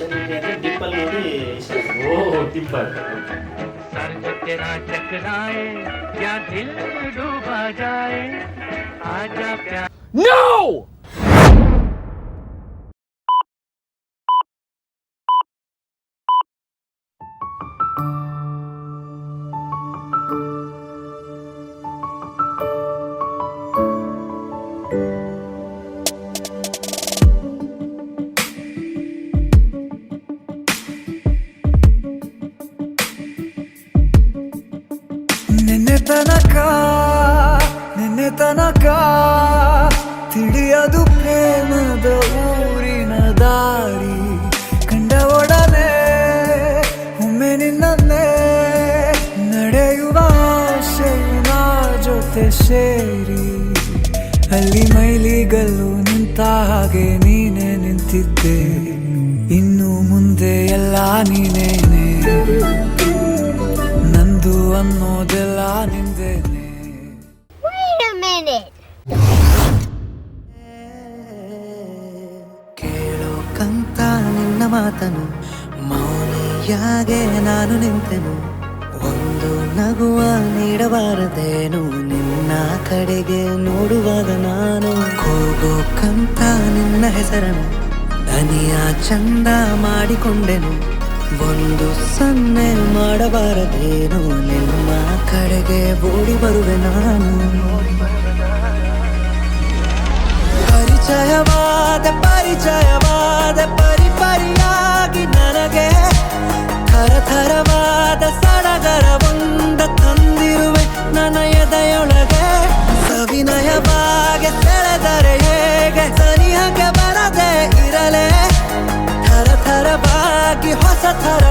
Personality ಅಂದರೆ ಡಿಂಪಲ್ ನೋಡಿ ಇಷ್ಟ. ಓ ಡಿಂಪಲ್. सर जो तेरा चकराए क्या दिल डूबा जाए आजा प्यार. No! ನಿನ್ನೆ ತನಕ ತಿಳಿಯದು ಪ್ರೇಮದ ಊರಿನ ದಾರಿ, ಕಂಡ ಒಡನೆ ಒಮ್ಮೆ ನಿನ್ನೇ ನಡೆಯುವ ಆಸೆಯು ನಾ ಜೊತೆ ಸೇರಿ, ಅಲ್ಲಿ ಮೈಲಿಗಲ್ಲು ನಿಂತ ಹಾಗೆ ನೀನೆ ನಿಂತಿದ್ದೆ, ಇನ್ನು ಮುಂದೆ ಎಲ್ಲ ನೀನೇನೆ, ನಂದು ಅನ್ನೋದೆಲ್ಲ ನಿಂದೇನೆ. ಕೇಳೋಕಂತ ನಿನ್ನ ಮಾತನು ಮೌನಿಯಾಗೆ ನಾನು ನಿಂತೆನು, ಒಂದು ನಗುವ ನೀಡಬಾರದೇನು ನಿನ್ನ ಕಡೆಗೆ ನೋಡುವಾಗ ನಾನು, ಕೂಗೋಕಂತ ನಿನ್ನ ಹೆಸರನ್ನು ದನಿಯ ಚಂದ ಮಾಡಿಕೊಂಡೆನು, ಒಂದು ಸನ್ನೆ ಮಾಡಬಾರದೇನು ನಿಮ್ಮ ಕಡೆಗೆ ಓಡಿ ಬರುವೆ ನಾನು, ಪರಿಚಯವಾದ ಪರಿಪರಿಯಾಗಿ ನನಗೆ ಥರಥರವಾದ ಸಡಗರವೊಂದ ತಂದಿರುವೆ ನನ್ನ ಎದೆಯೊಳಗೆ, ಸವಿನಯವಾಗಿ ಸೆಳೆದರೆ ಹೇಗೆ ಸನಿಹಕ್ಕೆ ಬರದೆ ಇರಲೇ, ಥರಥರವಾಗಿ ಹೊಸ ಥರ